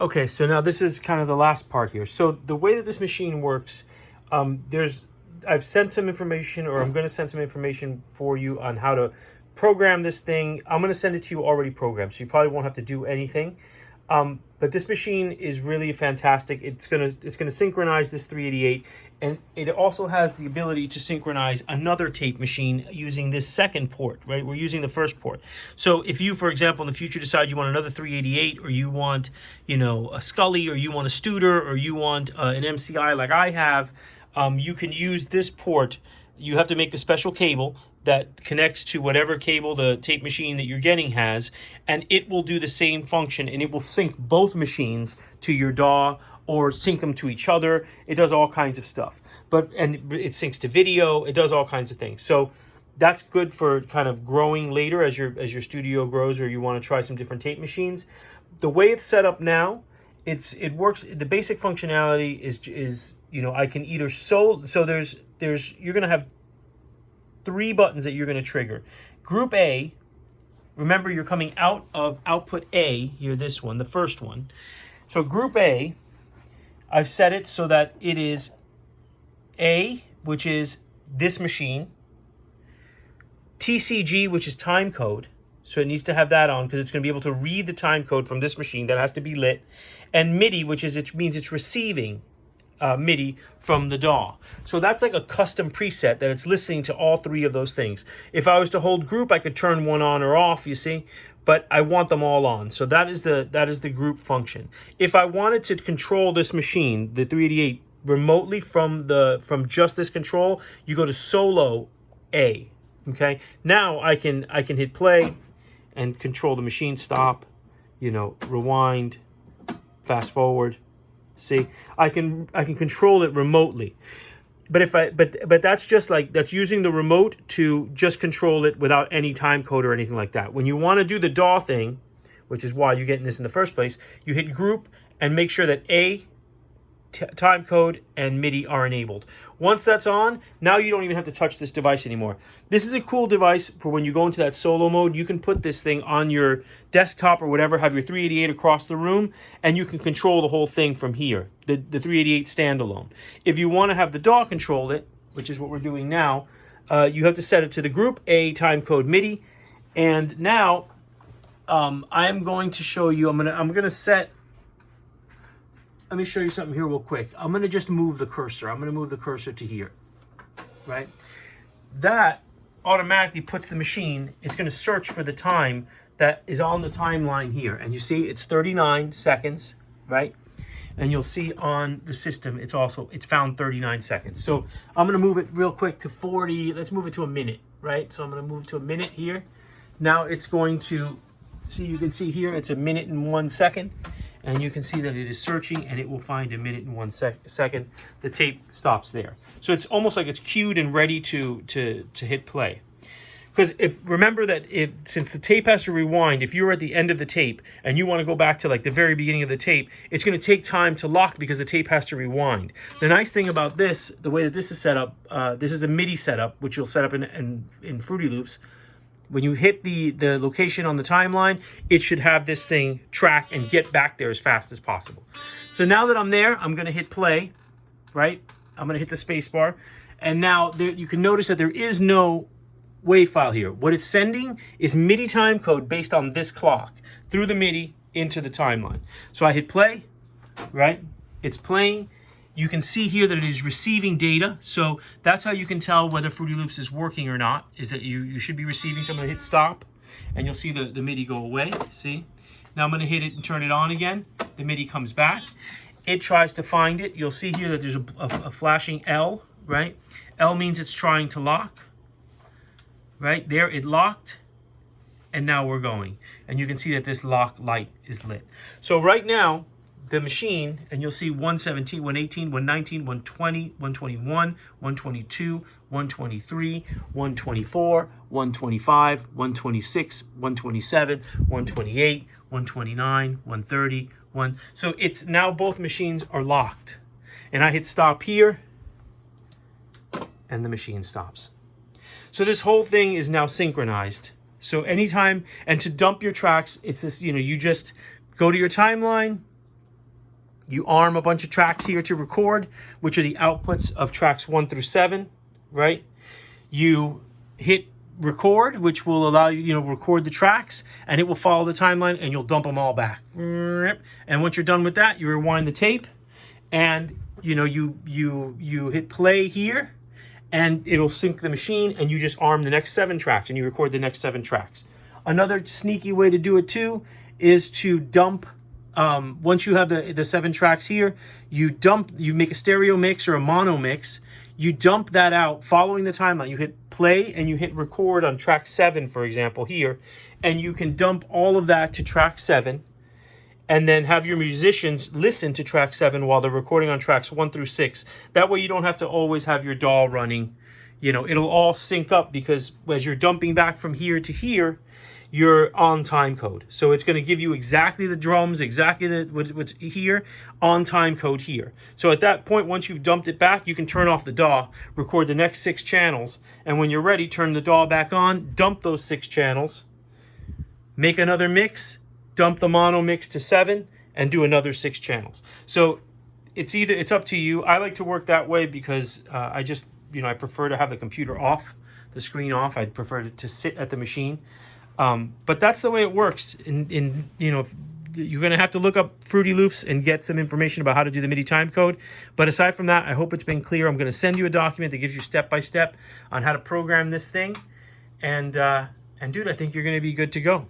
Okay, so now this is kind of the last part here. So the way that this machine works, I've sent some information, or I'm going to send some information for you on how to program this thing. I'm going to send it to you already programmed, so you probably won't have to do anything. But this machine is really fantastic. It's gonna synchronize this 388, and it also has the ability to synchronize another tape machine using this second port. Right, we're using the first port. So if you, for example, in the future decide you want another 388, or you want, a Scully, or you want a Studer, or you want an MCI like I have, you can use this port. You have to make the special cable that connects to whatever cable the tape machine that you're getting has, and it will do the same function, and it will sync both machines to your DAW or sync them to each other. It does all kinds of stuff, and it syncs to video. It does all kinds of things. So that's good for kind of growing later as your studio grows, or you want to try some different tape machines. The way it's set up now, it works. The basic functionality is I can either so there's you're gonna have 3 buttons that you're going to trigger. Group A, remember you're coming out of output A, here, this one, the first one. So group A, I've set it so that it is A, which is this machine, TCG, which is time code, so it needs to have that on because it's going to be able to read the time code from this machine that has to be lit, and MIDI, which means it's receiving MIDI from the DAW. So that's like a custom preset that it's listening to all 3 of those things. If I was to hold group, I could turn one on or off, you see, but I want them all on. So that is the group function. If I wanted to control this machine, the 388, remotely from just this control, you go to solo A. Okay, now I can hit play and control the machine, stop, rewind, fast forward. See, I can control it remotely, but that's just that's using the remote to just control it without any time code or anything like that. When you want to do the DAW thing, which is why you're getting this in the first place, you hit group and make sure that time code and MIDI are enabled. Once that's on, now you don't even have to touch this device anymore. This is a cool device for when you go into that solo mode. You can put this thing on your desktop or whatever, have your 388 across the room, and you can control the whole thing from here, the 388 standalone. If you want to have the DAW control it, which is what we're doing now, you have to set it to the group A time code MIDI. And now I'm going to show you, let me show you something here real quick. I'm going to just move the cursor. I'm going to move the cursor to here, right? That automatically puts the machine, it's going to search for the time that is on the timeline here. And you see it's 39 seconds, right? And you'll see on the system, it's found 39 seconds. So I'm going to move it real quick to 40. Let's move it to a minute, right? So I'm going to move to a minute here. Now it's going to, you can see here, it's 1 minute and 1 second. And you can see that it is searching, and it will find 1 minute and 1 second. The tape stops there. So it's almost like it's queued and ready to hit play. Because remember that since the tape has to rewind, if you're at the end of the tape and you want to go back to like the very beginning of the tape, it's going to take time to lock because the tape has to rewind. The nice thing about this, the way that this is set up, this is a MIDI setup, which you'll set up in Fruity Loops. When you hit the location on the timeline, it should have this thing track and get back there as fast as possible. So now that I'm there, I'm going to hit play, right? I'm going to hit the space bar. And now you can notice that there is no WAV file here. What it's sending is MIDI time code based on this clock through the MIDI into the timeline. So I hit play, right? It's playing. You can see here that it is receiving data. So that's how you can tell whether Fruity Loops is working or not, is that you should be receiving. So I'm going to hit stop, and you'll see the MIDI go away. See? Now I'm going to hit it and turn it on again. The MIDI comes back. It tries to find it. You'll see here that there's a flashing L, right? L means it's trying to lock. Right? There it locked. And now we're going. And you can see that this lock light is lit. So right now, the machine, and you'll see 117, 118, 119, 120, 121, 122, 123, 124, 125, 126, 127, 128, 129, 130, 1. So it's now both machines are locked. And I hit stop here, and the machine stops. So this whole thing is now synchronized. So anytime, and to dump your tracks, it's this, you just go to your timeline, You arm a bunch of tracks here to record, which are the outputs of tracks 1 through 7, right? You hit record, which will allow you, record the tracks, and it will follow the timeline, and you'll dump them all back. And once you're done with that, you rewind the tape, and you hit play here, and it'll sync the machine, and you just arm the next 7 tracks, and you record the next 7 tracks. Another sneaky way to do it too is to dump. Once you have the 7 tracks here, you make a stereo mix or a mono mix. You dump that out following the timeline. You hit play and you hit record on track 7, for example, here, and you can dump all of that to track 7, and then have your musicians listen to track 7 while they're recording on tracks 1 through 6. That way you don't have to always have your DAW running. It'll all sync up, because as you're dumping back from here to here, you're on time code. So it's going to give you exactly the drums, exactly what's here, on time code here. So at that point, once you've dumped it back, you can turn off the DAW, record the next 6 channels, and when you're ready, turn the DAW back on, dump those 6 channels, make another mix, dump the mono mix to 7, and do another 6 channels. So it's up to you. I like to work that way because I prefer to have the computer off, the screen off. I'd prefer to sit at the machine. But that's the way it works. You're going to have to look up Fruity Loops and get some information about how to do the MIDI time code. But aside from that, I hope it's been clear. I'm going to send you a document that gives you step-by-step on how to program this thing. And dude, I think you're going to be good to go.